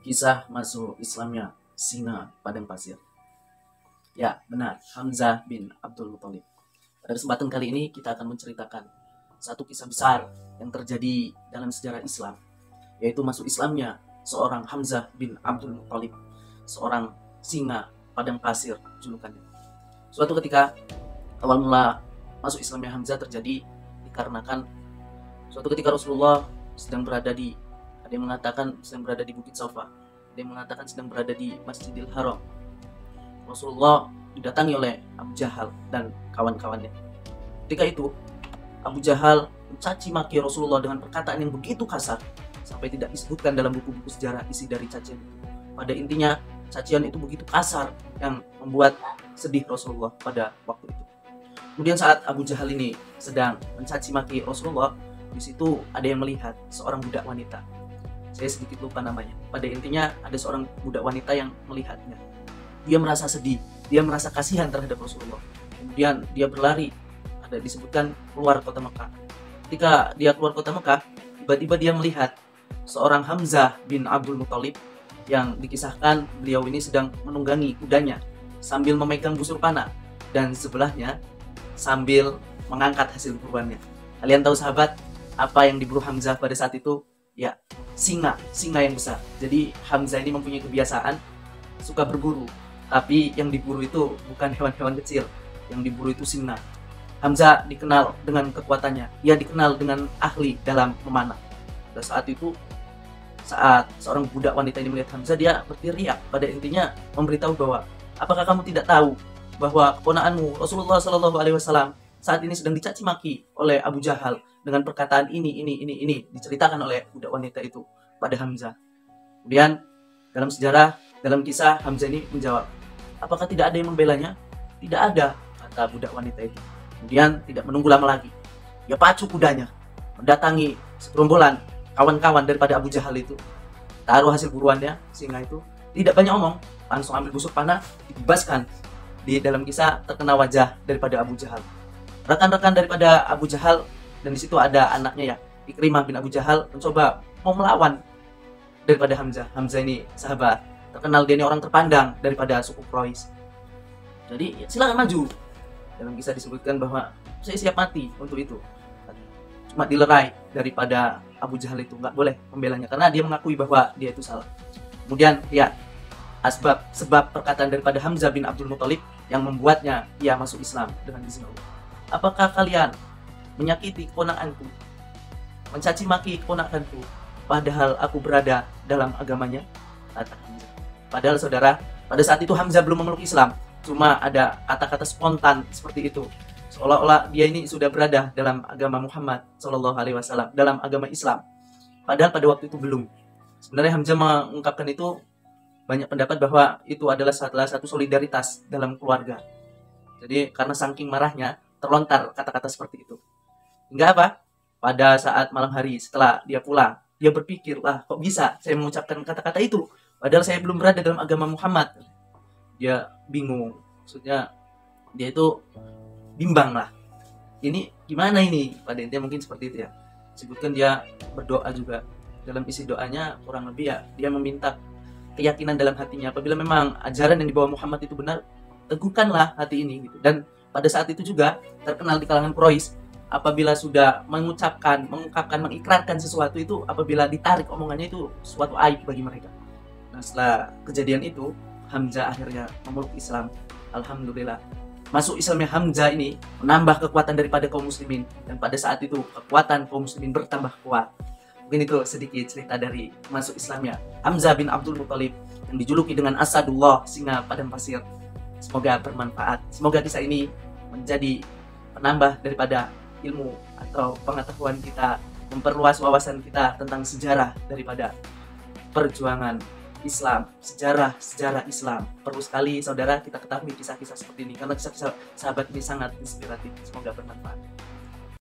Kisah masuk Islamnya singa padang pasir. Ya, benar, Hamzah bin Abdul Muthalib. Pada kesempatan kali ini kita akan menceritakan satu kisah besar yang terjadi dalam sejarah Islam, yaitu masuk Islamnya seorang Hamzah bin Abdul Muthalib, seorang singa padang pasir julukannya. Suatu ketika awal mula masuk Islamnya Hamzah terjadi dikarenakan suatu ketika Rasulullah sedang berada di, ada yang mengatakan sedang berada di Bukit Safa, ada yang mengatakan sedang berada di Masjidil Haram. Rasulullah didatangi oleh Abu Jahal dan kawan-kawannya. Ketika itu Abu Jahal mencaci maki Rasulullah dengan perkataan yang begitu kasar sampai tidak disebutkan dalam buku-buku sejarah isi dari cacian. Pada intinya cacian itu begitu kasar yang membuat sedih Rasulullah pada waktu itu. Kemudian saat Abu Jahal ini sedang mencaci maki Rasulullah, di situ ada yang melihat seorang budak wanita. Saya sedikit lupa namanya. Pada intinya ada seorang budak wanita yang melihatnya. Dia merasa sedih, dia merasa kasihan terhadap Rasulullah. Kemudian dia berlari, ada disebutkan keluar kota Mekah. Ketika dia keluar kota Mekah, tiba-tiba dia melihat seorang Hamzah bin Abdul Muthalib yang dikisahkan beliau ini sedang menunggangi kudanya sambil memegang busur panah dan sebelahnya sambil mengangkat hasil buruannya. Kalian tahu sahabat, apa yang diburu Hamzah pada saat itu? Ya, singa yang besar. Jadi Hamzah ini mempunyai kebiasaan suka berburu, tapi yang diburu itu bukan hewan-hewan kecil, yang diburu itu singa. Hamzah dikenal dengan kekuatannya, ia dikenal dengan ahli dalam memanah. Pada saat itu, saat seorang budak wanita ini melihat Hamzah, dia berteriak, pada intinya memberitahu bahwa apakah kamu tidak tahu bahwa keponakanmu Rasulullah SAW saat ini sedang dicaci maki oleh Abu Jahal dengan perkataan ini diceritakan oleh budak wanita itu pada Hamzah. Kemudian dalam sejarah, dalam kisah, Hamzah ini menjawab, apakah tidak ada yang membelanya? Tidak ada, kata budak wanita itu. Kemudian tidak menunggu lama lagi, dia pacu kudanya mendatangi segerombolan kawan-kawan daripada Abu Jahal itu, taruh hasil buruannya, singa itu tidak banyak omong, langsung ambil busur panah, dibebaskan. Di dalam kisah terkena wajah daripada Abu Jahal. Rekan-rekan daripada Abu Jahal, dan di situ ada anaknya ya, Ikrimah bin Abu Jahal, mencoba mau melawan daripada Hamzah. Hamzah ini sahabat terkenal, dia ini orang terpandang daripada suku Quraisy. Jadi ya, silakan maju. Dalam kisah disebutkan bahwa saya siap mati untuk itu. Cuma dilerai daripada Abu Jahal itu, nggak boleh membelanya karena dia mengakui bahwa dia itu salah. Kemudian lihat sebab perkataan daripada Hamzah bin Abdul Muthalib yang membuatnya ia masuk Islam dengan izin Allah. Apakah kalian menyakiti keponakanku, mencaci maki keponakanku, padahal aku berada dalam agamanya? Kata Hamzah. Padahal saudara, pada saat itu Hamzah belum memeluk Islam, cuma ada kata-kata spontan seperti itu, seolah-olah dia ini sudah berada dalam agama Muhammad SAW, dalam agama Islam. Padahal pada waktu itu belum. Sebenarnya Hamzah mengungkapkan itu, banyak pendapat bahwa itu adalah salah satu solidaritas dalam keluarga. Jadi karena saking marahnya terlontar kata-kata seperti itu. Hingga apa? Pada saat malam hari setelah dia pulang, dia berpikir, lah kok bisa saya mengucapkan kata-kata itu padahal saya belum berada dalam agama Muhammad. Dia bingung, maksudnya dia itu bimbang lah. Ini gimana ini? Pada intinya mungkin seperti itu ya. Sebutkan dia berdoa juga. Dalam isi doanya kurang lebih ya, dia meminta keyakinan dalam hatinya. Apabila memang ajaran yang dibawa Muhammad itu benar, teguhkanlah hati ini gitu. Dan pada saat itu juga terkenal di kalangan Quraisy, apabila sudah mengungkapkan, mengikrarkan sesuatu itu, apabila ditarik omongannya itu suatu aib bagi mereka. Nah, setelah kejadian itu, Hamzah akhirnya memeluk Islam. Alhamdulillah. Masuk Islamnya Hamzah ini menambah kekuatan daripada kaum muslimin, dan pada saat itu kekuatan kaum muslimin bertambah kuat. Mungkin itu sedikit cerita dari masuk Islamnya Hamzah bin Abdul Muthalib yang dijuluki dengan Asadullah, singa padang pasir. Semoga bermanfaat. Semoga kisah ini menjadi penambah daripada ilmu atau pengetahuan kita, memperluas wawasan kita tentang sejarah daripada perjuangan Islam, sejarah Islam. Perlu sekali saudara kita ketahui kisah-kisah seperti ini karena kisah-kisah sahabat ini sangat inspiratif. Semoga bermanfaat.